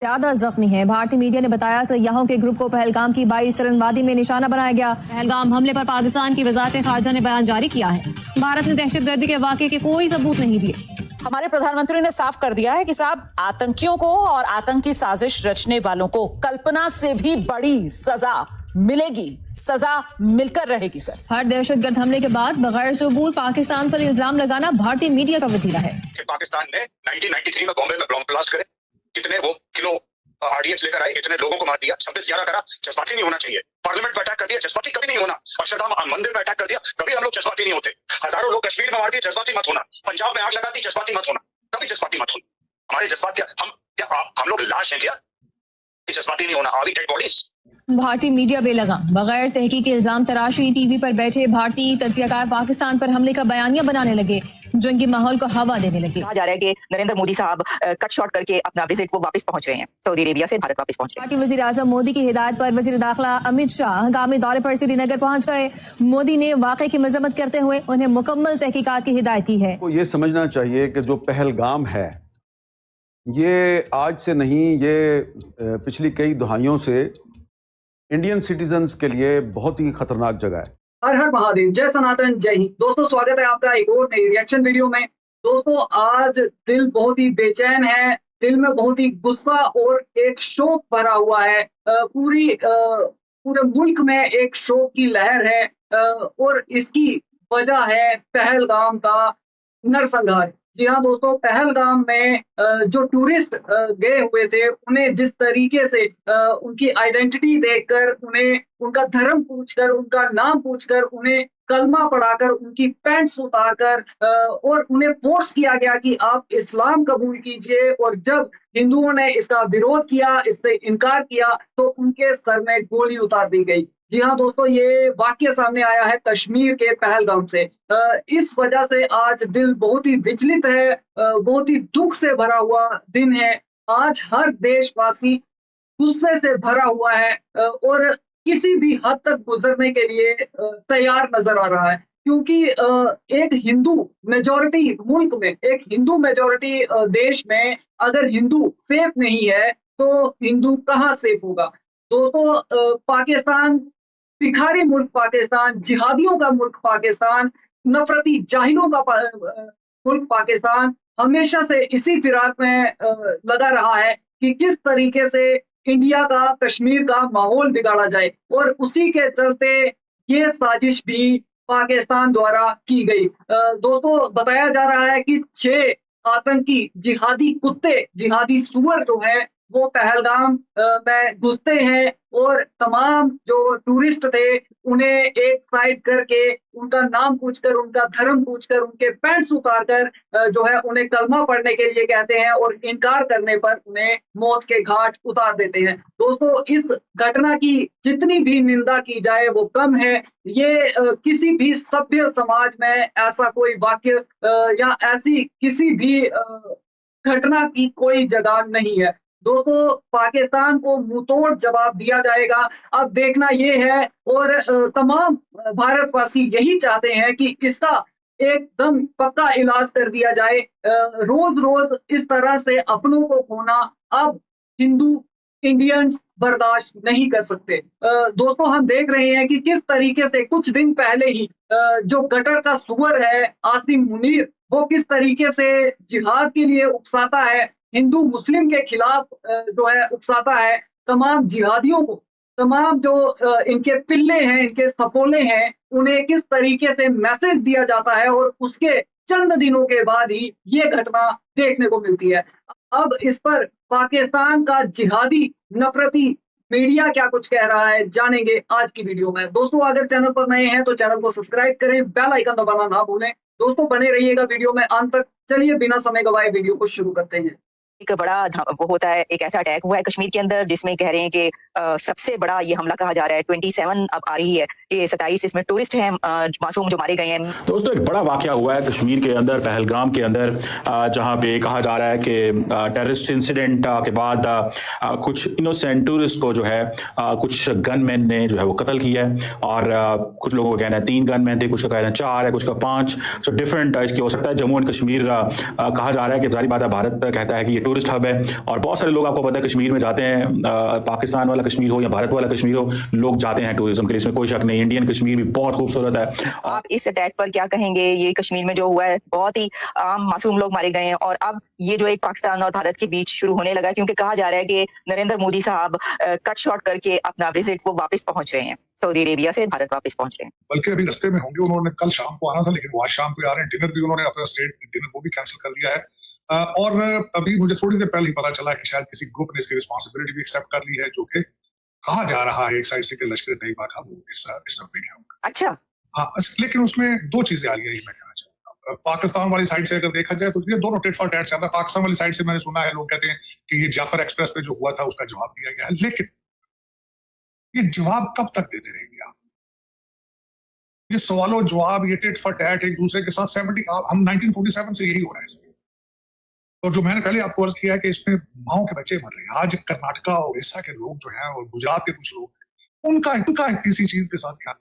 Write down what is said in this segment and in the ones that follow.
ज्यादा जख्मी है। भारतीय मीडिया ने बताया सयाहों के ग्रुप को पहलगाम की 22 रनवादी में निशाना बनाया गया। पहलगाम हमले पर पाकिस्तान की वजारत खारजा ने बयान जारी किया है। भारत ने दहशतगर्दी के वाक़े के कोई सबूत नहीं दिए। हमारे प्रधानमंत्री ने साफ कर दिया है कि साहब आतंकियों को और आतंकी साजिश रचने वालों को कल्पना से भी बड़ी सजा मिलेगी, सजा मिलकर रहेगी। सर, हर दहशतगर्द हमले के बाद बगैर सबूत पाकिस्तान पर इल्जाम लगाना भारतीय मीडिया का वतीरा है। पाकिस्तान ने 1993 में बॉम्बे में बॉम्ब ब्लास्ट करे, कितने वो किलो आरडीएक्स लेकर आए, इतने लोगों को मार दिया, 26/11 करा, जज्बाती नहीं होना चाहिए। पार्लियामेंट पर अटैक कर दिया, जज्बाती कभी नहीं होना। अक्षरधाम मंदिर में अटैक कर दिया, कभी हम लोग जज्बाती नहीं होते। हजारों लोग कश्मीर में मार दिए, जज्बाती मत होना। पंजाब में आग लगा दी, जज्बाती मत होना, कभी जज्बाती मत होना। हमारे जज्बात क्या हम लोग लाश हैं क्या कि जज्बाती नहीं होना? आवी डेड बॉडीज। भारतीय मीडिया बेलगाम, बगैर तहकीक के इल्जाम तराशी। टीवी पर बैठे भारतीय तज्जियाकार पाकिस्तान पर हमले का बयानिया बनाने लगे, जंगी माहौल को हवा देने लगे। कहा जा रहा है कि नरेंद्र मोदी साहब कट शॉर्ट करके अपना विजिट वो वापस पहुंच रहे हैं, सऊदी अरेबिया से भारत वापस पहुंच रहे हैं। पार्टी वजीर आजम मोदी की हिदायत पर वजीर दाखिला अमित शाह हंगामी दौरे पर श्रीनगर पहुंच गए। मोदी ने वाक़े की मजम्मत करते हुए उन्हें मुकम्मल तहकीकात की हिदायत की है। ये समझना चाहिए कि जो पहलगाम है ये आज से नहीं, ये पिछली कई दहाइयों से इंडियन सिटीजन्स के लिए बहुत ही खतरनाक जगह है। हर हर महादेव, जय सनातन, जय हिंद। दोस्तों, स्वागत है आपका एक और नई रिएक्शन वीडियो में। दोस्तों, आज दिल बहुत ही बेचैन है, दिल में बहुत ही गुस्सा और एक शोक भरा हुआ है। पूरे मुल्क में एक शोक की लहर है और इसकी वजह है पहलगाम का नरसंहार। जी हाँ दोस्तों, पहलगाम में जो टूरिस्ट गए हुए थे, उन्हें जिस तरीके से उनकी आइडेंटिटी देखकर, उन्हें उनका धर्म पूछकर, उनका नाम पूछकर, उन्हें कलमा पढ़ाकर, उनकी पैंट्स उतारकर और उन्हें फोर्स किया गया कि आप इस्लाम कबूल कीजिए। और जब हिंदुओं ने इसका विरोध किया, इससे इनकार किया, तो उनके सर में गोली उतार दी गई। जी हाँ दोस्तों, ये वाक्य सामने आया है कश्मीर के पहलगाम से। इस वजह से आज दिल बहुत ही विचलित है, बहुत ही दुख से भरा हुआ दिन है। आज हर देशवासी गुस्से से भरा हुआ है और किसी भी हद तक गुजरने के लिए तैयार नजर आ रहा है, क्योंकि एक हिंदू मेजॉरिटी मुल्क में, एक हिंदू मेजॉरिटी देश में अगर हिंदू सेफ नहीं है तो हिंदू कहाँ सेफ होगा? दोस्तों, पाकिस्तान भिखारी मुल्क, पाकिस्तान जिहादियों का मुल्क, पाकिस्तान नफरती जाहिलों का मुल्क, पाकिस्तान हमेशा से इसी फिराक में लगा रहा है कि किस तरीके से इंडिया का, कश्मीर का माहौल बिगाड़ा जाए। और उसी के चलते ये साजिश भी पाकिस्तान द्वारा की गई। दोस्तों, बताया जा रहा है कि 6 आतंकी जिहादी कुत्ते, जिहादी सुअर जो है वो पहलगाम में घुसते हैं और तमाम जो टूरिस्ट थे उन्हें एक साइड करके, उनका नाम पूछकर, उनका धर्म पूछकर, उनके पैंट्स उतारकर जो है उन्हें कलमा पढ़ने के लिए कहते हैं और इनकार करने पर उन्हें मौत के घाट उतार देते हैं। दोस्तों, इस घटना की जितनी भी निंदा की जाए वो कम है। ये किसी भी सभ्य समाज में ऐसा कोई वाक्य या ऐसी किसी भी घटना की कोई जगह नहीं है। दोस्तों, पाकिस्तान को मुंहतोड़ जवाब दिया जाएगा। अब देखना ये है और तमाम भारतवासी यही चाहते हैं कि इसका एकदम पक्का इलाज कर दिया जाए। रोज रोज इस तरह से अपनों को खोना अब हिंदू इंडियंस बर्दाश्त नहीं कर सकते। दोस्तों, हम देख रहे हैं कि किस तरीके से कुछ दिन पहले ही जो गटर का सुअर है आसिम मुनीर, वो किस तरीके से जिहाद के लिए उकसाता है, हिंदू मुस्लिम के खिलाफ जो है उकसाता है। तमाम जिहादियों को, तमाम जो इनके पिल्ले हैं, इनके सपोले हैं, उन्हें किस तरीके से मैसेज दिया जाता है और उसके चंद दिनों के बाद ही ये घटना देखने को मिलती है। अब इस पर पाकिस्तान का जिहादी नफरती मीडिया क्या कुछ कह रहा है, जानेंगे आज की वीडियो में। दोस्तों, अगर चैनल पर नए हैं तो चैनल को सब्सक्राइब करें, बेल आइकन दबाना ना भूलें। दोस्तों, बने रहिएगा वीडियो में अंत तक। चलिए बिना समय गवाए वीडियो को शुरू करते हैं। एक बड़ा वो होता है, एक ऐसा अटैक हुआ है कश्मीर के अंदर जिसमें कह रहे हैं कि सबसे बड़ा ये हमला कहा जा रहा है। 27 अब आ रही है कि 27 इसमें टूरिस्ट हैं मासूम जो मारे गए हैं। दोस्तों, एक बड़ा वाकया हुआ है कश्मीर के अंदर, पहलगाम के अंदर, जहां पे कहा जा रहा है कि टेररिस्ट इंसिडेंट के बाद कुछ इनोसेंट टूरिस्ट को जो है कुछ गनमैन ने जो है वो कत्ल किया है। और कुछ लोगों का कहना है 3 गनमैन थे, कुछ का कहना है 4 है, कुछ का 5। सो डिफरेंट इसकी हो सकता है। जम्मू एंड कश्मीर कहा जा रहा है कि सारी बात है, भारत कहता है कि ये टूरिस्ट हब है और बहुत सारे लोग आपको पता है कश्मीर में जाते हैं, पाकिस्तान वाला कश्मीर हो या भारत वाला कश्मीर हो, लोग जाते हैं टूरिज्म के लिए, इसमें कोई शक नहीं। इंडियन कश्मीर भी बहुत खूबसूरत है। आप इस अटैक पर क्या कहेंगे? ये कश्मीर में जो हुआ है, बहुत ही आम मासूम लोग मारे गए हैं और अब ये जो एक पाकिस्तान और भारत के बीच शुरू होने लगा है, क्योंकि कहा जा रहा है कि नरेंद्र मोदी साहब कट शॉर्ट करके अपना विजिट वो वापस पहुंच रहे हैं, सऊदी अरेबिया से भारत वापस पहुंच रहे हैं। बल्कि अभी रास्ते में होंगे, उन्होंने कल शाम को आना था लेकिन वो आज शाम को आ रहे हैं। डिनर भी उन्होंने अपना स्टेट डिनर वो भी कैंसिल कर दिया है। और अभी मुझे थोड़ी देर पहले ही पता चला कि शायद किसी ग्रुप ने इसकी रिस्पॉन्सिबिलिटी भी एक्सेप्ट कर ली है, जो कि कहा जा रहा है एक साइड से कि लश्कर तैयबा का वो इस सर्वे में होगा। अच्छा, हाँ, लेकिन उसमें दो चीजें आ रही है, ये मैं कहना चाहूंगा। पाकिस्तान वाली साइड से अगर देखा जाए तो ये दोनों टिट फॉर टैट चल रहा है। पाकिस्तान वाली साइड से मैंने सुना है, लोग कहते हैं कि ये जाफर एक्सप्रेस पे जो हुआ था उसका जवाब दिया गया है, लेकिन ये जवाब कब तक देते रहेंगे आप? ये सवालों जवाब, ये टिट फॉर टैट एक दूसरे के साथ हम 1947 से यही हो रहा है। और जो मैंने पहले आपको अर्ज किया है कि इसमें माओ के बच्चे मर रहे हैं। आज कर्नाटका और उड़ीसा के लोग जो हैं और गुजरात के कुछ लोग थे, उनका किसी चीज के साथ क्या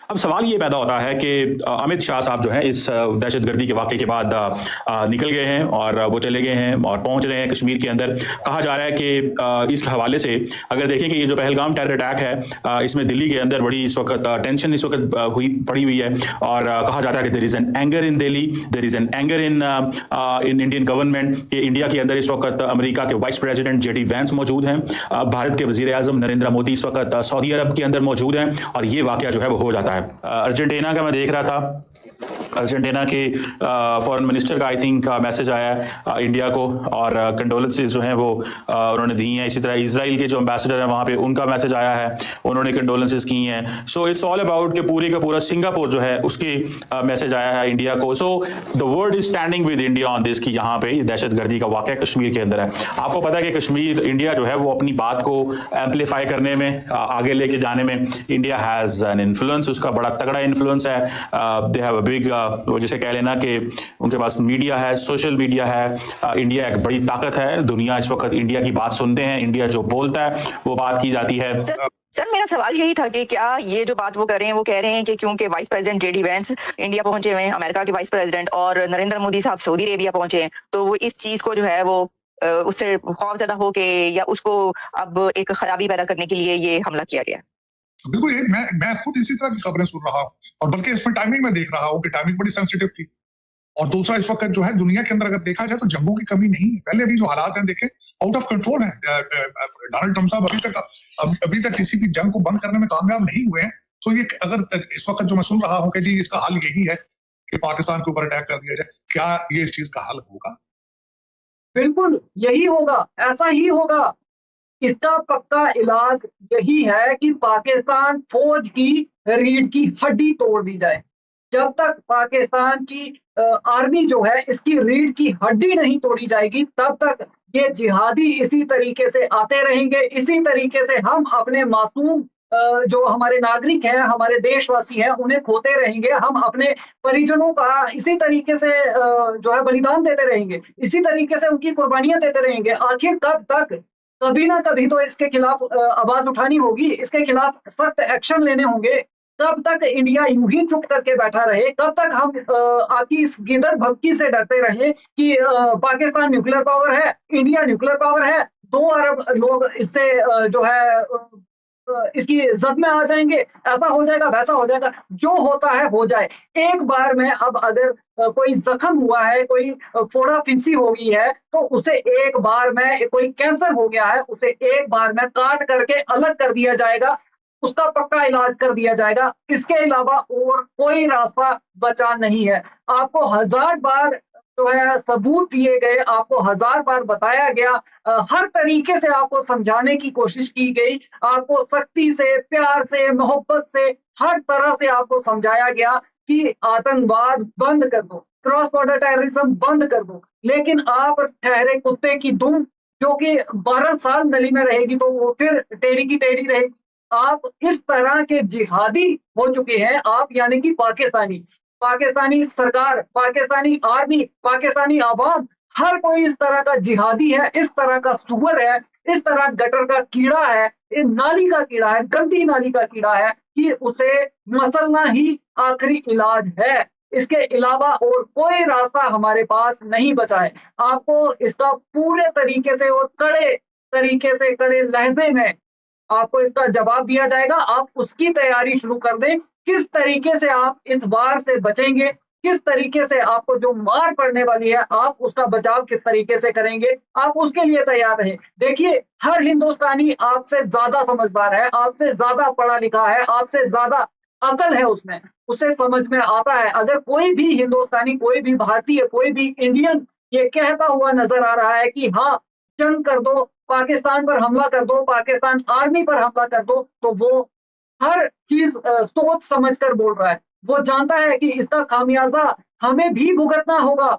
अब सवाल ये पैदा होता है कि अमित शाह साहब जो हैं इस दहशतगर्दी के वाक़े के बाद निकल गए हैं और वो चले गए हैं और पहुंच रहे हैं कश्मीर के अंदर। कहा जा रहा है कि इस हवाले से अगर देखें कि ये जो पहलगाम टेरर अटैक है, इसमें दिल्ली के अंदर बड़ी इस वक्त टेंशन इस वक्त पड़ी हुई है और कहा जाता है कि there is an anger in Delhi, there is an anger in Indian government कि इंडिया के अंदर इस वक्त अमेरिका के वाइस प्रेसिडेंट JD वैंस मौजूद हैं, भारत के वज़ीर आज़म नरेंद्र मोदी इस वक्त सऊदी अरब के अंदर मौजूद हैं और ये वाक़या जो है वो हो जाता है। अर्जेंटीना का मैं देख रहा था, अर्जेंटीना के फॉरेन मिनिस्टर का आई थिंक मैसेज आया है इंडिया को और कंडोलेंसेस जो हैं वो उन्होंने दी हैं। इसी तरह इजराइल के जो एम्बेसडर हैं वहाँ पे उनका मैसेज आया है, उन्होंने कंडोलेंसेस की हैं। सो इट्स ऑल अबाउट कि पूरे का पूरा सिंगापुर जो है उसके मैसेज आया है इंडिया को। So the world is standing with India on this कि यहाँ पे दहशतगर्दी का वाक़या कश्मीर के अंदर है। आपको पता है कि कश्मीर, इंडिया जो है वो अपनी बात को एम्पलीफाई करने में, आगे लेके जाने में इंडिया हैज़ एन इन्फ्लुएंस, उसका बड़ा तगड़ा इन्फ्लुएंस है। दे हैव अ बिग, वो जिसे कह लेना कि उनके पास मीडिया है, सोशल मीडिया है। इंडिया एक बड़ी ताकत है, दुनिया इस वक्त इंडिया की बात सुनते हैं, इंडिया जो बोलता है वो बात की जाती है। सर मेरा सवाल यही था कि क्या ये जो बात वो कर रहे हैं, वो कह रहे हैं कि क्योंकि vice president JD Vance India पहुंचे हुए हैं, अमेरिका के वाइस प्रेसिडेंट, और नरेंद्र मोदी साहब सऊदी अरेबिया पहुंचे हैं, तो वो इस चीज को जो है वो उससे खौफजदा हो के या उसको अब एक खराबी पैदा करने के लिए ये हमला किया गया? बिल्कुल, मैं खुद इसी तरह की खबरें सुन रहा हूँ और बल्कि इसमें टाइमिंग में देख रहा हूँ कि टाइमिंग बड़ी सेंसिटिव थी। और दूसरा, इस वक्त जो है दुनिया के अंदर अगर देखा जाए तो जंगों की कमी नहीं है। पहले भी जो हालात हैं देखें, आउट ऑफ कंट्रोल है। डोनाल्ड ट्रम्प साहब अभी तक किसी भी जंग को बंद करने में कामयाब नहीं हुए हैं। तो ये अगर इस वक्त जो मैं सुन रहा हूँ कि जी इसका हल यही है कि पाकिस्तान के ऊपर अटैक कर दिया जाए, क्या ये इस चीज का हल होगा? बिल्कुल यही होगा, ऐसा ही होगा। इसका पक्का इलाज यही है कि पाकिस्तान फौज की रीढ़ की हड्डी तोड़ दी जाए। जब तक पाकिस्तान की आर्मी जो है इसकी रीढ़ की हड्डी नहीं तोड़ी जाएगी, तब तक ये जिहादी इसी तरीके से आते रहेंगे। इसी तरीके से हम अपने मासूम जो हमारे नागरिक हैं, हमारे देशवासी हैं, उन्हें खोते रहेंगे। हम अपने परिजनों का इसी तरीके से जो है बलिदान देते रहेंगे, इसी तरीके से उनकी कुर्बानियां देते रहेंगे। आखिर कब तक? कभी ना कभी तो इसके खिलाफ आवाज उठानी होगी, इसके खिलाफ सख्त एक्शन लेने होंगे। कब तक इंडिया यूं ही चुप करके बैठा रहे? कब तक हम आपकी इस गिदड़ भक्की से डरते रहे कि पाकिस्तान न्यूक्लियर पावर है, इंडिया न्यूक्लियर पावर है, 2 अरब लोग इससे जो है इसकी जद में आ जाएंगे, ऐसा हो जाएगा, वैसा हो जाएगा। जो होता है हो जाए। एक बार में अब अगर कोई जख्म हुआ है, कोई फोड़ा फिंसी हो गई है, तो उसे एक बार में, कोई कैंसर हो गया है, उसे एक बार में काट करके अलग कर दिया जाएगा, उसका पक्का इलाज कर दिया जाएगा। इसके अलावा और कोई रास्ता बचा नहीं है। आपको 1000 बार जो है सबूत दिए गए, आपको 1000 बार बताया गया, हर तरीके से आपको समझाने की कोशिश की गई, आपको सख्ती से, प्यार से, मोहब्बत से, हर तरह से आपको समझाया गया कि आतंकवाद बंद कर दो, क्रॉस बॉर्डर टेररिज्म बंद कर दो। लेकिन आप ठहरे कुत्ते की दुम, जो कि 12 साल नली में रहेगी तो वो फिर टेढ़ी की टेढ़ी रहेगी। आप इस तरह के जिहादी हो चुके हैं, आप यानी कि पाकिस्तानी सरकार, पाकिस्तानी आर्मी, पाकिस्तानी आवाम, हर कोई इस तरह का जिहादी है, इस तरह का सुअर है, इस तरह गटर का कीड़ा है, नाली का कीड़ा है, गंदी नाली का कीड़ा है कि उसे मसलना ही आखिरी इलाज है। इसके अलावा और कोई रास्ता हमारे पास नहीं बचा है। आपको इसका पूरे तरीके से और कड़े तरीके से, कड़े लहजे में आपको इसका जवाब दिया जाएगा। आप उसकी तैयारी शुरू कर दें। किस तरीके से आप इस वार से बचेंगे, किस तरीके से आपको जो मार पड़ने वाली है आप उसका बचाव किस तरीके से करेंगे, आप उसके लिए तैयार रहें। देखिए, हर हिंदुस्तानी आपसे ज्यादा समझदार है, आपसे ज्यादा पढ़ा लिखा है, आपसे ज्यादा अकल है उसमें, उसे समझ में आता है। अगर कोई भी हिंदुस्तानी, कोई भी भारतीय, कोई भी इंडियन ये कहता हुआ नजर आ रहा है कि हाँ जंग कर दो, पाकिस्तान पर हमला कर दो, पाकिस्तान आर्मी पर हमला कर दो, तो वो हर चीज सोच समझ कर बोल रहा है। वो जानता है कि इसका खामियाजा हमें भी भुगतना होगा,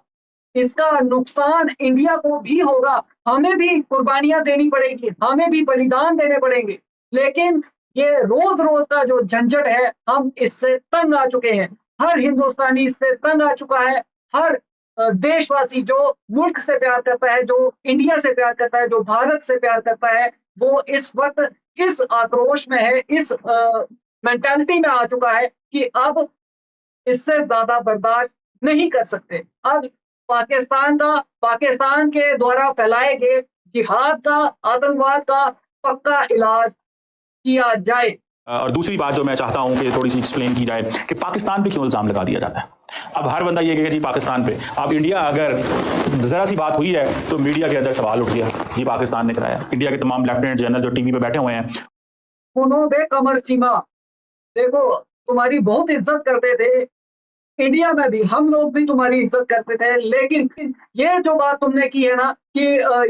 इसका नुकसान इंडिया को भी होगा, हमें भी कुर्बानियां देनी पड़ेगी, हमें भी बलिदान देने पड़ेंगे। लेकिन ये रोज रोज का जो झंझट है, हम इससे तंग आ चुके हैं। हर हिंदुस्तानी इससे तंग आ चुका है। हर देशवासी जो मुल्क से प्यार करता है, जो इंडिया से प्यार करता है, जो भारत से प्यार करता है, वो इस वक्त इस आक्रोश में है, इस मेंटालिटी में आ चुका है कि अब इससे ज्यादा बर्दाश्त नहीं कर सकते। अब पाकिस्तान के द्वारा फैलाए गए जिहाद का, आतंकवाद का पक्का इलाज किया जाए। और दूसरी बात जो मैं चाहता हूं कि थोड़ी सी एक्सप्लेन की जाए कि पाकिस्तान पे क्यों इल्जाम लगा दिया जाता है। अब हर बंदा ये कहेगा जी पाकिस्तान पे, अब इंडिया अगर जरा सी बात हुई है तो मीडिया के अंदर सवाल उठ गया, ये पाकिस्तान ने कराया। इंडिया के तमाम लेफ्टिनेंट जनरल जो टीवी पे बैठे हुए हैं, उन्होंने कमर चीमा, देखो तुम्हारी बहुत इज्जत करते थे, इंडिया में भी हम लोग भी तुम्हारी इज्जत करते थे, लेकिन ये जो बात तुमने की है ना कि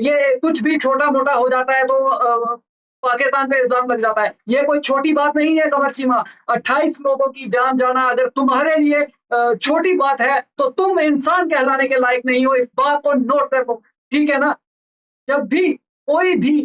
ये कुछ भी छोटा मोटा हो जाता है तो पाकिस्तान पे इल्जाम लग जाता है, ये कोई छोटी बात नहीं है कमर चीमा। 28 लोगों की जान जाना अगर तुम्हारे लिए छोटी बात है तो तुम इंसान कहलाने के लायक नहीं हो। इस बात को नोट कर लो, ठीक है ना। जब भी कोई भी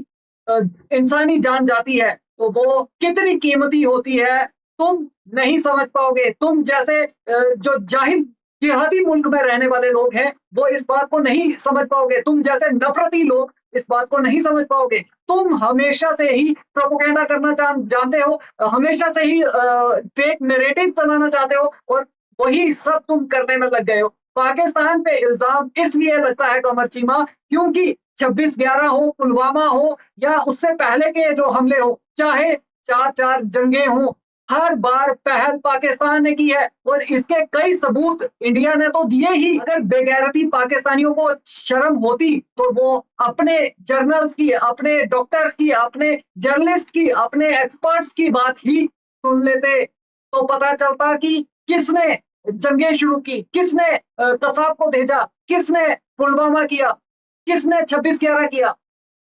इंसानी जान जाती है तो वो कितनी कीमती होती है तुम नहीं समझ पाओगे। तुम जैसे जो जाहिल जिहादी मुल्क में रहने वाले लोग हैं वो इस बात को नहीं समझ पाओगे। तुम जैसे नफरती लोग इस बात को नहीं समझ पाओगे। तुम हमेशा से ही प्रोपेगेंडा करना जानते हो, हमेशा से ही फेक नैरेटिव चलाना चाहते हो और वही सब तुम करने में लग गए हो। पाकिस्तान पे इल्जाम इसलिए लगता है कमर चीमा क्योंकि 26/11 हो, पुलवामा हो या उससे पहले के जो हमले हो, चाहे 4 जंगें हों, हर बार पहल पाकिस्तान ने की है और इसके कई सबूत इंडिया ने तो दिए ही। अगर बेगैरती पाकिस्तानियों को शर्म होती तो वो अपने जर्नल्स की, अपने डॉक्टर्स की, अपने जर्नलिस्ट की, अपने एक्सपर्ट्स की बात ही सुन लेते तो पता चलता कि किसने जंगें शुरू की, किसने कसाब को भेजा, किसने पुलवामा किया, किसने 26/11 किया।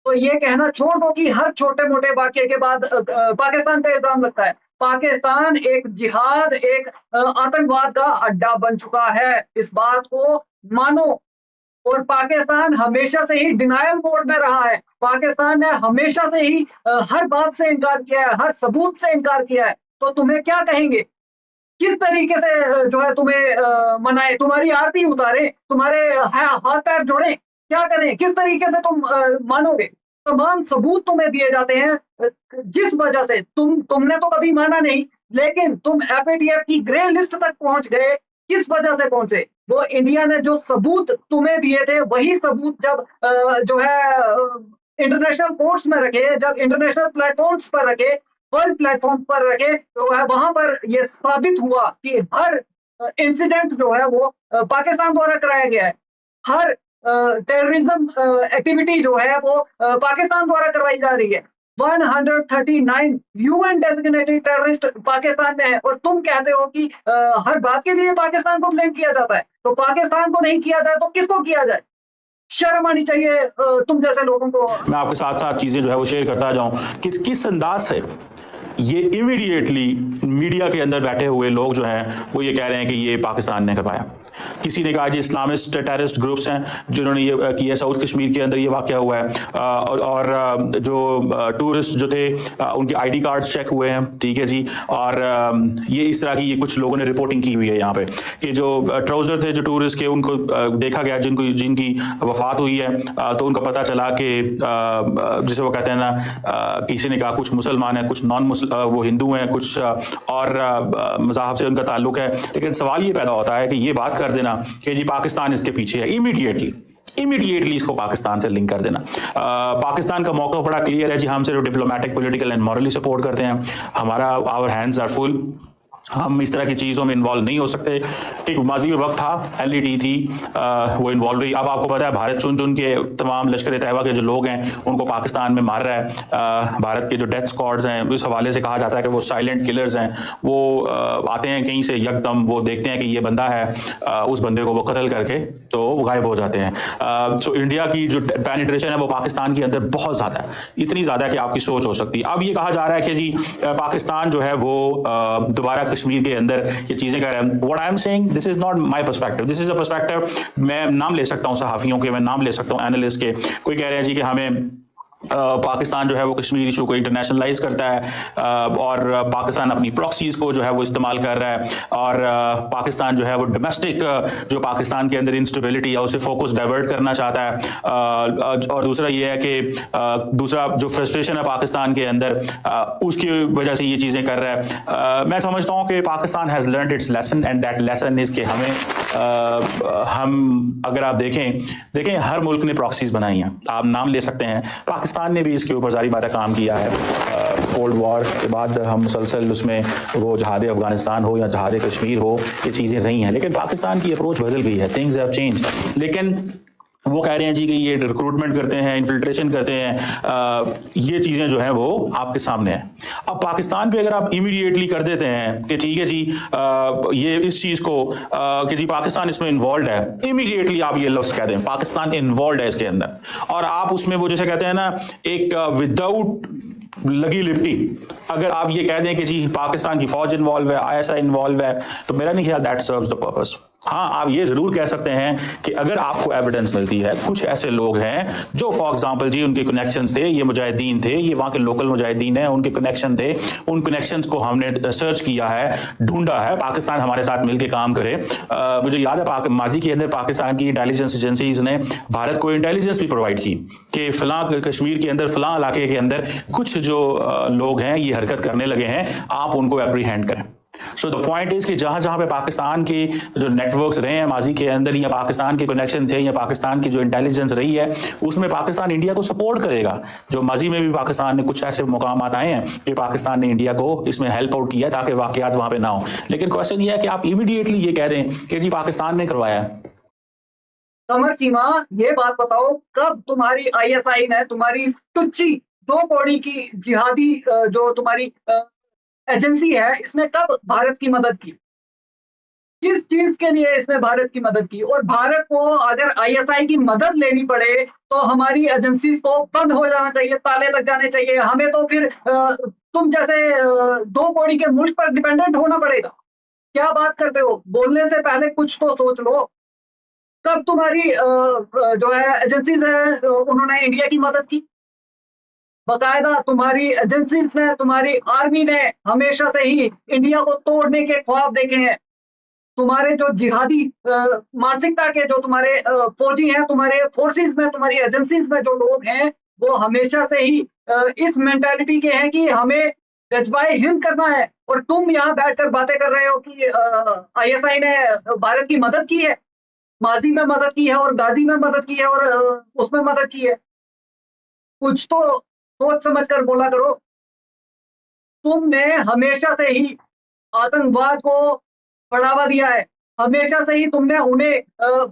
तो ये कहना छोड़ दो कि हर छोटे मोटे वाक्य के बाद पाकिस्तान पे इल्जाम लगता है। पाकिस्तान एक जिहाद, एक आतंकवाद का अड्डा बन चुका है, इस बात को मानो। और पाकिस्तान हमेशा से ही डिनायल मोड में रहा है। पाकिस्तान ने हमेशा से ही हर बात से इनकार किया है, हर सबूत से इनकार किया है। तो तुम्हें क्या कहेंगे, किस तरीके से जो है तुम्हें मनाए, तुम्हारी आरती उतारे, तुम्हारे हाथ पैर जोड़े, क्या करें, किस तरीके से तुम मानोगे। तमाम सबूत तुम्हें दिए जाते हैं जिस वजह से तुमने तो कभी माना नहीं, लेकिन तुम FATF की ग्रे लिस्ट तक पहुंच गए। किस वजह से पहुंचे, वो इंडिया ने जो सबूत तुम्हें दिए थे वही सबूत जब जो है इंटरनेशनल कोर्ट्स में रखे, जब इंटरनेशनल प्लेटफॉर्म्स पर रखे, वर्ल्ड प्लेटफॉर्म पर रखे, तो वहां पर यह साबित हुआ कि हर इंसिडेंट जो है वो पाकिस्तान द्वारा कराया गया है। हर टेररिज्म एक्टिविटी जो है वो पाकिस्तान द्वारा करवाई जा रही है। 139 UN डेजिग्नेटेड टेररिस्ट पाकिस्तान में है और तुम कहते हो कि हर बात के लिए पाकिस्तान को ब्लेम किया जाता है। तो पाकिस्तान को नहीं किया जाए तो किसको किया जाए। शर्म आनी चाहिए तुम जैसे लोगों को। मैं आपके साथ साथ चीजें जो है वो शेयर करता जाऊं कि किस अंदाज से ये इमीडिएटली मीडिया के अंदर बैठे हुए लोग जो हैं वो ये कह रहे हैं कि ये पाकिस्तान ने करवाया। किसी ने कहा जी इस्लामिस्ट टेररिस्ट ग्रुप्स हैं जिन्होंने ये किया, साउथ कश्मीर के अंदर ये वाक़या हुआ है और जो टूरिस्ट जो थे उनके ID कार्ड्स चेक हुए हैं, ठीक है जी। और ये इस तरह की ये कुछ लोगों ने रिपोर्टिंग की हुई है यहाँ पे कि जो ट्राउज़र थे जो टूरिस्ट के उनको देखा गया, जिनकी वफात हुई है, तो उनका पता चला कि जिसे वो कहते हैं ना, किसी ने कहा कुछ मुसलमान हैं, कुछ वो हिंदू हैं, कुछ और मज़हब से उनका ताल्लुक है, लेकिन सवाल ये पैदा होता है कि ये बात कर देना कि जी पाकिस्तान इसके पीछे है, इमीडिएटली इसको पाकिस्तान से लिंक कर देना। पाकिस्तान का मौका बड़ा क्लियर है जी, हम सिर्फ diplomatic, political and morally support करते हैं, हमारा आवर हैंड्स आर फुल, हम इस तरह की चीज़ों में इन्वॉल्व नहीं हो सकते। एक माजी में वक्त था, एलईडी थी, वो इन्वॉल्व रही। अब आपको पता है भारत चुन चुन के तमाम लश्कर तैयबा के जो लोग हैं उनको पाकिस्तान में मार रहा है। भारत के जो डेथ स्क्वाड्स हैं उस हवाले से कहा जाता है कि वो साइलेंट किलर्स हैं, वो आते हैं कहीं से यकदम, वो देखते हैं कि ये बंदा है, उस बंदे को वो कत्ल करके तो वो गायब हो जाते हैं। सो इंडिया की जो पेनिट्रेशन है वो पाकिस्तान के अंदर बहुत ज़्यादा है, इतनी ज़्यादा है कि आपकी सोच हो सकती है। अब ये कहा जा रहा है कि जी पाकिस्तान जो है वो दोबारा कश्मीर के अंदर ये चीजें कर रहे हैं। What I am saying, this is not my perspective, this is a perspective, मैं नाम ले सकता हूं सहाफियों के, मैं नाम ले सकता हूं एनालिस्ट के। कोई कह रहे हैं जी कि हमें पाकिस्तान जो है वो कश्मीर इशू को इंटरनेशनलाइज करता है और पाकिस्तान अपनी प्रॉक्सीज को जो है वो इस्तेमाल कर रहा है और पाकिस्तान जो है वो डोमेस्टिक जो पाकिस्तान के अंदर इंस्टेबिलिटी है उसे फोकस डाइवर्ट करना चाहता है। और दूसरा ये है कि दूसरा जो फ्रस्ट्रेशन है पाकिस्तान के अंदर उसकी वजह से ये चीज़ें कर रहा है। मैं समझता हूँ कि Pakistan has learned it's lesson and that lesson is कि हमें हम अगर आप देखें हर मुल्क ने प्रॉक्सीज बनाई हैं, आप नाम ले सकते हैं, पाकिस्तान ने भी इसके ऊपर सारी बातें काम किया है। कोल्ड वॉर के बाद हम मुसलसल उसमें वो जहाद अफगानिस्तान हो या जहाद कश्मीर हो, ये चीज़ें रही हैं, लेकिन पाकिस्तान की अप्रोच बदल गई है, थिंग्स हैव चेंज। लेकिन वो कह रहे हैं जी कि ये रिक्रूटमेंट करते हैं, इन्फिल्ट्रेशन करते हैं, ये चीज़ें जो है वो आपके सामने है। अब पाकिस्तान पे अगर आप इमीडिएटली कर देते हैं कि ठीक है जी ये इस चीज़ को कि जी पाकिस्तान इसमें इन्वॉल्व है, इमीडिएटली आप ये लफ्ज़ कह दें पाकिस्तान इन्वॉल्व है इसके अंदर, और आप उसमें वो जैसे कहते हैं ना एक विदाउट लगी लिपटी अगर आप ये कह दें कि जी पाकिस्तान की फौज इन्वॉल्व है, आईएसआई इन्वॉल्व है, तो मेरा नहीं ख्याल दैट सर्व्स द पर्पस। हाँ, आप ये जरूर कह सकते हैं कि अगर आपको एविडेंस मिलती है, कुछ ऐसे लोग हैं जो फॉर एग्जांपल जी उनके कनेक्शंस थे, ये मुजाहिदीन थे, ये वहाँ के लोकल मुजाहिदीन हैं, उनके कनेक्शन थे, उन कनेक्शंस को हमने सर्च किया है, ढूंढा है, पाकिस्तान हमारे साथ मिलकर काम करे। मुझे याद है माजी के अंदर पाकिस्तान की इंटेलिजेंस एजेंसीज ने भारत को इंटेलिजेंस भी प्रोवाइड की कि फलां कश्मीर के अंदर, फलां इलाके के अंदर कुछ जो लोग हैं ये हरकत करने लगे हैं, आप उनको एप्रीहेंड करें। सो द पॉइंट इज कि जहां जहां पे पाकिस्तान के जो नेटवर्क्स रहे हैं माजी के अंदर, या पाकिस्तान के कनेक्शन थे, या पाकिस्तान की जो इंटेलिजेंस रही है, उसमें पाकिस्तान इंडिया को सपोर्ट करेगा। जो माजी में भी पाकिस्तान ने कुछ ऐसे मुकामात आए हैं कि पाकिस्तान ने इंडिया को इसमें हेल्प आउट किया ताकि वाकयात वहां पे ना हो। लेकिन क्वेश्चन ये है कि आप इमीडिएटली ये कह दें कि जी पाकिस्तान ने करवाया है। कमर चीमा, ये बात बताओ, कब तुम्हारी आईएसआई ने तुम्हारी टुच्ची 2 कौड़ी की जिहादी जो तुम्हारी एजेंसी है, इसने कब भारत की मदद की? किस चीज के लिए इसने भारत की मदद की? और भारत को अगर आईएसआई की मदद लेनी पड़े तो हमारी एजेंसी को बंद हो जाना चाहिए, ताले लग जाने चाहिए, हमें तो फिर तुम जैसे 2 कौड़ी के मुल्क पर डिपेंडेंट होना पड़ेगा। क्या बात करते हो? बोलने से पहले कुछ तो सोच लो। कब तुम्हारी जो है एजेंसीज है उन्होंने इंडिया की मदद की? बकायदा तुम्हारी एजेंसीज ने, तुम्हारी आर्मी ने हमेशा से ही इंडिया को तोड़ने के ख्वाब देखे हैं। तुम्हारे जो जिहादी मानसिकता के जो तुम्हारे फौजी हैं, तुम्हारे फोर्सेस में, तुम्हारी एजेंसीज में जो लोग हैं, वो हमेशा से ही इस मेंटालिटी के हैं कि हमें जज्बाए हिंद करना है। और तुम यहाँ बैठकर बातें कर रहे हो कि आईएसआई ने भारत की मदद की है, माजी में मदद की है और गाजी में मदद की है और उसमें मदद की है। कुछ तो सोच समझ कर बोला करो। तुमने हमेशा से ही आतंकवाद को बढ़ावा दिया है, हमेशा से ही तुमने उन्हें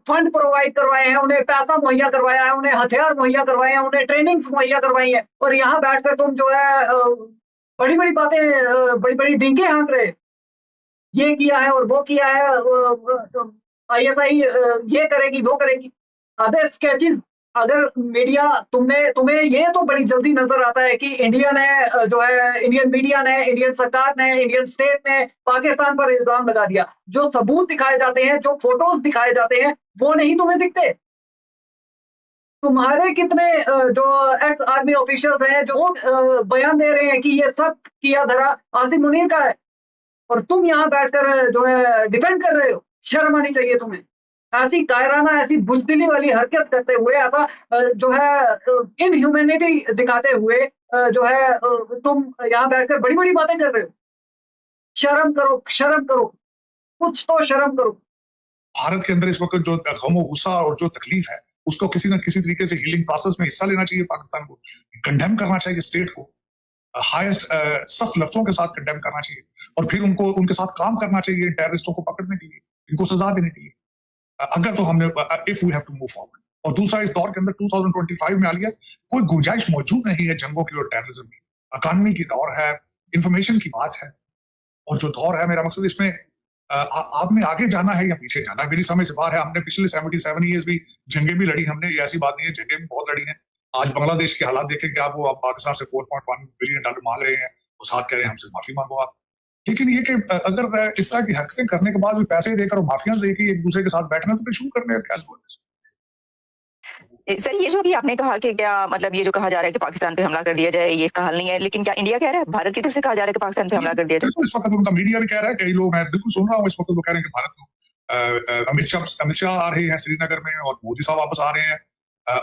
फंड प्रोवाइड करवाए हैं, उन्हें पैसा मुहैया करवाया है, उन्हें हथियार मुहैया करवाए हैं, उन्हें ट्रेनिंग्स मुहैया करवाई है। और यहाँ बैठकर तुम जो है बड़ी बड़ी बातें, बड़ी बड़ी डिंगे हाँक रहे, ये किया है और वो किया है, आईएसआई ये करेगी वो करेगी। अदर स्केचेस अगर मीडिया तुम्हें ये तो बड़ी जल्दी नजर आता है कि इंडिया ने जो है, इंडियन मीडिया ने, इंडियन सरकार ने, इंडियन स्टेट ने पाकिस्तान पर इल्जाम लगा दिया। जो सबूत दिखाए जाते हैं, जो फोटोज दिखाए जाते हैं, वो नहीं तुम्हें दिखते। तुम्हारे कितने जो एक्स आर्मी ऑफिशियल्स हैं जो बयान दे रहे हैं कि ये सब किया धरा आसिम मुनीर का है, और तुम यहाँ बैठकर जो है डिफेंड कर रहे हो। शर्म आनी चाहिए तुम्हें। ऐसी कायराना, ऐसी बुजदिली वाली हरकत करते हुए, ऐसा जो है इनह्यूमैनिटी दिखाते हुए जो है तुम यहाँ बैठकर बड़ी-बड़ी बातें कर रहे हो। शर्म करो, शर्म करो, कुछ तो शर्म करो। भारत के अंदर इस वक्त जो गम और गुस्सा और जो तकलीफ है, उसको किसी न किसी तरीके से हीलिंग प्रोसेस में हिस्सा लेना चाहिए पाकिस्तान को, कंडेम करना चाहिए स्टेट को, हाईएस्ट सख्त लफ्जों के साथ कंडेम करना चाहिए और फिर उनको उनके साथ काम करना चाहिए टेररिस्टों को पकड़ने के लिए, इनको सजा देने के लिए, अगर तो हमने if we have to move forward. और दूसरा, इस दौर के अंदर 2025 में आ लिया, कोई गुंजाइश मौजूद नहीं है जंगों की और टेररिज्म की। इकॉनमी की दौर है, इंफॉर्मेशन की बात है, और जो दौर है, मेरा मकसद इसमें आपने आगे जाना है या पीछे जाना है, मेरी समझ से बाहर है। हमने पिछले 77 ईयर्स भी जंगें भी लड़ी हमने, ये ऐसी बात नहीं है, जंगें भी बहुत लड़ी हैं। आज बांग्लादेश के हालात देखें कि आप पाकिस्तान से $4.1 बिलियन मांग रहे हैं, वो साथ कह रहे हैं हमसे माफी मांगो आप। लेकिन ये कि अगर इस तरह की हरकतें करने के बाद भी पैसे देकर और माफिया देकर एक दूसरे के साथ बैठना, तो फिर शुरू करने का क्या जरूरत है? सर, ये जो भी आपने कहा कि क्या मतलब ये जो कहा जा रहा है कि पाकिस्तान पे हमला कर दिया जाए, ये इसका हल नहीं है, लेकिन क्या इंडिया कह रहा है, भारत की तरफ से कहा जा रहा है कि पाकिस्तान पे हमला कर दिया जाए? बिल्कुल, इस वक्त उनका मीडिया भी कह रहा है, कई लोग, मैं बिल्कुल सुन रहा हूँ इस वक्त, वो कह रहे हैं कि भारत को अमित शाह आ रहे हैं श्रीनगर में और मोदी साहब वापस आ रहे हैं,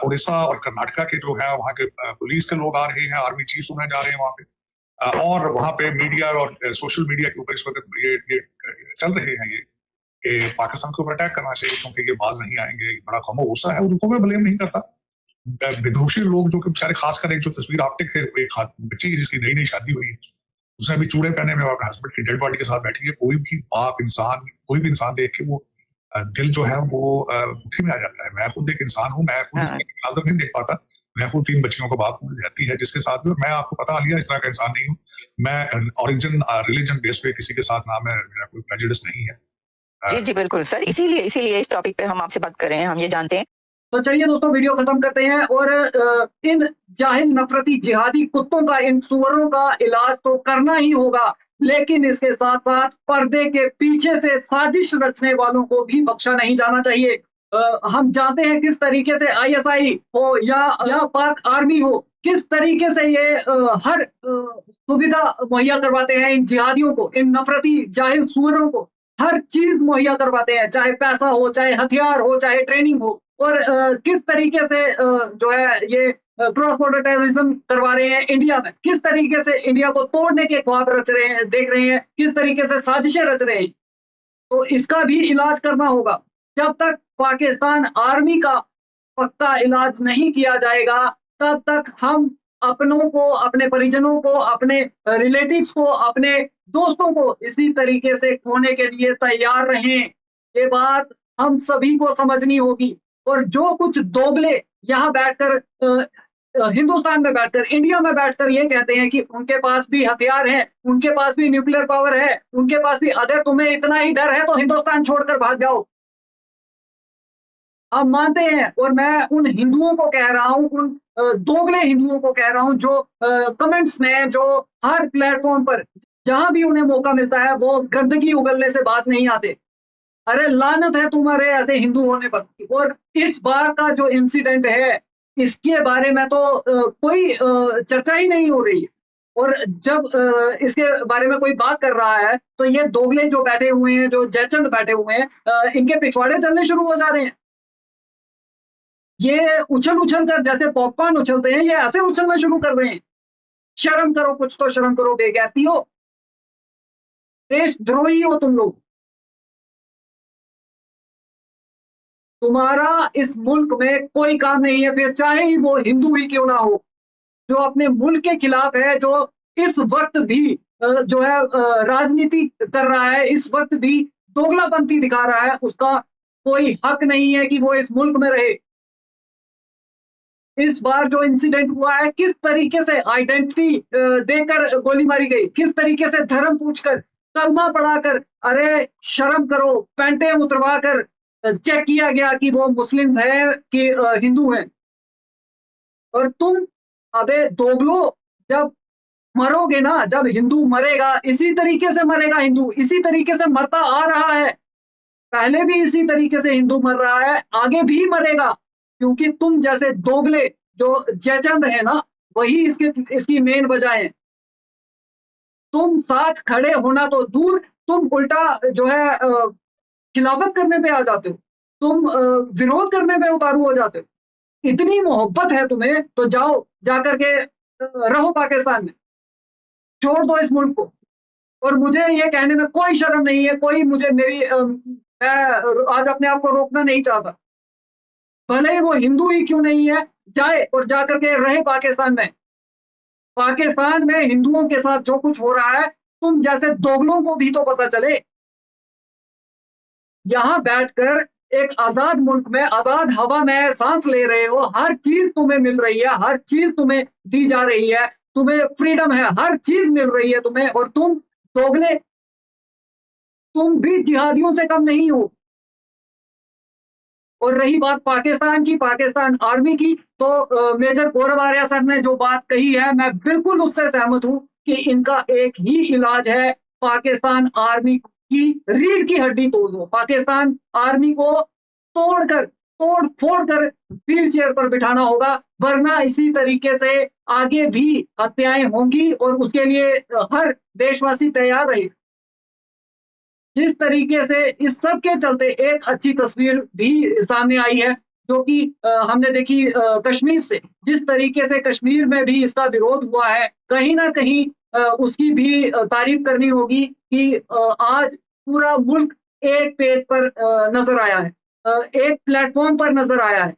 उड़ीसा और कर्नाटका के जो है वहाँ के पुलिस के लोग आ रहे हैं, आर्मी चीफ सुने जा रहे हैं वहाँ पे, और वहाँ पे मीडिया और सोशल मीडिया के ऊपर इस वक्त ये चल रहे हैं ये कि पाकिस्तान के ऊपर अटैक करना चाहिए क्योंकि ये बाज नहीं आएंगे, बड़ा गम गुस्सा है। उनको मैं ब्लेम नहीं करता, विदोषी लोग जो कि बेचारे, खासकर एक जो तस्वीर आपने, एक बच्ची जिसकी नई नई शादी हुई है, उसने अभी चूड़े पहने में अपने हस्बैंड की डेड बॉडी के साथ बैठी है, कोई भी बाप इंसान, कोई भी इंसान देख के वो दिल जो है वो मुट्ठी में आ जाता है। मैं खुद एक इंसान हूँ, मैं खुद इसके नाज़र नहीं देख पाता, मैं खुद 3 बच्चियों का बाप हूँ, रहती है जिसके साथ भी, और मैं आपको पता लिया इस तरह का इंसान नहीं हूँ। मैं ओरिजिन रिलीजन बेस पे किसी के साथ ना, मेरा कोई प्रेजुडिस नहीं है। जी जी बिल्कुल सर, इसीलिए इस टॉपिक पे हम आपसे बात कर रहे हैं, हम ये जानते हैं। तो चलिए दोस्तों, वीडियो खत्म करते हैं और इन जाहिल नफरती जिहादी कुत्तों का, इन सुअरों का इलाज तो करना ही होगा, लेकिन इसके साथ साथ पर्दे के पीछे से साजिश रचने वालों को भी बख्शा नहीं जाना चाहिए। हम जानते हैं किस तरीके से ISI हो या पाक आर्मी हो, किस तरीके से ये हर सुविधा मुहैया करवाते हैं इन जिहादियों को, इन नफरती जाहिल सुअरों को हर चीज मुहैया करवाते हैं, चाहे पैसा हो, चाहे हथियार हो, चाहे ट्रेनिंग हो, और किस तरीके से जो है ये क्रॉस बॉर्डर टेररिज्म करवा रहे हैं इंडिया में, किस तरीके से इंडिया को तोड़ने के ख्वाब रच रहे हैं, देख रहे हैं, किस तरीके से साजिशें रच रहे हैं। तो इसका भी इलाज करना होगा। जब तक पाकिस्तान आर्मी का पक्का इलाज नहीं किया जाएगा, तब तक हम अपनों को, अपने परिजनों को, अपने रिलेटिव्स को, अपने दोस्तों को इसी तरीके से खोने के लिए तैयार रहें। ये बात हम सभी को समझनी होगी। और जो कुछ दोगले यहाँ बैठकर हिंदुस्तान में बैठकर, इंडिया में बैठकर ये कहते हैं कि उनके पास भी हथियार है, उनके पास भी न्यूक्लियर पावर है, उनके पास भी, अगर तुम्हें इतना ही डर है तो हिंदुस्तान छोड़कर भाग जाओ। हम मानते हैं, और मैं उन हिंदुओं को कह रहा हूं, उन दोगले हिंदुओं को कह रहा हूं जो कमेंट्स में, जो हर प्लेटफॉर्म पर जहां भी उन्हें मौका मिलता है वो गंदगी उगलने से बात नहीं आते। अरे लानत है तुम्हारे ऐसे हिंदू होने पर। और इस बार का जो इंसिडेंट है, इसके बारे में तो कोई चर्चा ही नहीं हो रही है। और जब इसके बारे में कोई बात कर रहा है तो ये दोगले जो बैठे हुए हैं, जो जयचंद बैठे हुए हैं, इनके पिछवाड़े चलने शुरू हो जा रहे हैं। ये उछल कर, जैसे पॉपकॉर्न उछलते हैं, ये ऐसे उछलना शुरू कर रहे हैं। शर्म करो, कुछ तो शर्म करो, बेगैरती हो, देशद्रोही हो तुम लोग। तुम्हारा इस मुल्क में कोई काम नहीं है, फिर चाहे ही वो हिंदू ही क्यों ना हो, जो अपने मुल्क के खिलाफ है, जो इस वक्त भी जो है राजनीति कर रहा है, इस वक्त भी दोगलापंथी दिखा रहा है, उसका कोई हक नहीं है कि वो इस मुल्क में रहे। इस बार जो इंसिडेंट हुआ है, किस तरीके से आइडेंटिटी देकर गोली मारी गई, किस तरीके से धर्म पूछकर, कलमा पढ़ाकर, अरे शर्म करो, पैंटे उतरवा कर चेक किया गया कि वो मुस्लिम्स हैं कि हिंदू हैं। और तुम, अबे दोगलो, जब मरोगे ना, जब हिंदू मरेगा, इसी तरीके से मरेगा हिंदू, इसी तरीके से मरता आ रहा है, पहले भी इसी तरीके से हिंदू मर रहा है, आगे भी मरेगा, क्योंकि तुम जैसे दोगले जो जयचंद है ना, वही इसकी मेन वजह है। तुम साथ खड़े होना तो दूर, तुम उल्टा जो है खिलाफत करने पे आ जाते हो। तुम विरोध करने में उतारू हो जाते हो। इतनी मोहब्बत है तुम्हें तो जाओ जाकर के रहो पाकिस्तान में, छोड़ दो इस मुल्क को। और मुझे ये कहने में कोई शर्म नहीं है, कोई मुझे मैं आज अपने आप को रोकना नहीं चाहता, भले ही वो हिंदू ही क्यों नहीं है, जाए और जाकर के रहे पाकिस्तान में। पाकिस्तान में हिंदुओं के साथ जो कुछ हो रहा है, तुम जैसे दोगलों को भी तो पता चले। यहाँ बैठकर एक आजाद मुल्क में आजाद हवा में सांस ले रहे हो, हर चीज तुम्हें मिल रही है, हर चीज तुम्हें दी जा रही है, तुम्हें फ्रीडम है, हर चीज मिल रही है तुम्हें, और तुम दोगले, तुम भी जिहादियों से कम नहीं हो। और रही बात पाकिस्तान की, पाकिस्तान आर्मी की, तो मेजर गौरव आर्या सर ने जो बात कही है, मैं बिल्कुल उससे सहमत हूं कि इनका एक ही इलाज है, पाकिस्तान आर्मी की रीढ़ की हड्डी तोड़ दो, पाकिस्तान आर्मी को तोड़ फोड़ कर व्हील चेयर पर बिठाना होगा, वरना इसी तरीके से आगे भी हत्याएं होंगी और उसके लिए हर देशवासी तैयार रहे। जिस तरीके से इस सब के चलते एक अच्छी तस्वीर भी सामने आई है, जो कि हमने देखी कश्मीर से, जिस तरीके से कश्मीर में भी इसका विरोध हुआ है, कहीं ना कहीं उसकी भी तारीफ करनी होगी कि आज पूरा मुल्क एक पेज पर नजर आया है, एक प्लेटफॉर्म पर नजर आया है,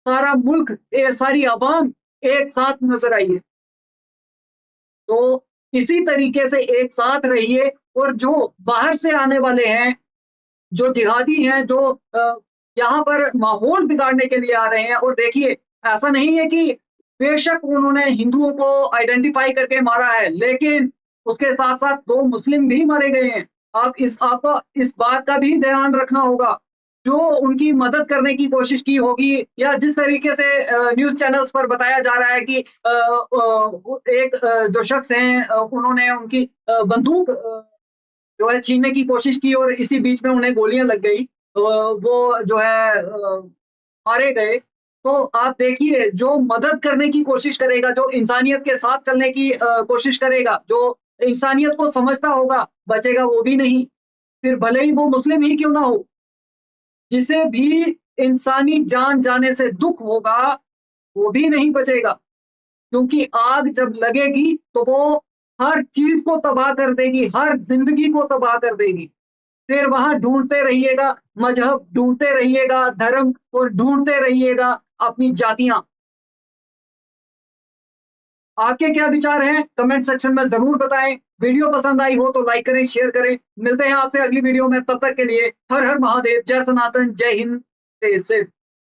सारा मुल्क, सारी आवाम एक साथ नजर आई है। तो इसी तरीके से एक साथ रहिए, और जो बाहर से आने वाले हैं, जो जिहादी हैं, जो यहाँ पर माहौल बिगाड़ने के लिए आ रहे हैं, और देखिए ऐसा नहीं है कि बेशक उन्होंने हिंदुओं को आइडेंटिफाई करके मारा है, लेकिन उसके साथ साथ 2 मुस्लिम भी मारे गए हैं। आपको इस बात का भी ध्यान रखना होगा। जो उनकी मदद करने की कोशिश की होगी, या जिस तरीके से न्यूज चैनल्स पर बताया जा रहा है कि एक जो शख्स हैं, उन्होंने उनकी बंदूक जो है छीनने की कोशिश की और इसी बीच में उन्हें गोलियां लग गई, वो जो है मारे गए। तो आप देखिए, जो मदद करने की कोशिश करेगा, जो इंसानियत के साथ चलने की कोशिश करेगा, जो इंसानियत को समझता होगा, बचेगा वो भी नहीं, फिर भले ही वो मुस्लिम ही क्यों ना हो। जिसे भी इंसानी जान जाने से दुख होगा, वो भी नहीं बचेगा, क्योंकि आग जब लगेगी तो वो हर चीज को तबाह कर देगी, हर जिंदगी को तबाह कर देगी। फिर वहां ढूंढते रहिएगा मजहब, ढूंढते रहिएगा धर्म, और ढूंढते रहिएगा अपनी जातियां। आपके क्या विचार हैं, कमेंट सेक्शन में जरूर बताएं। वीडियो पसंद आई हो तो लाइक करें, शेयर करें। मिलते हैं आपसे अगली वीडियो में, तब तक के लिए हर हर महादेव, जय सनातन, जय हिंद, जय सिख।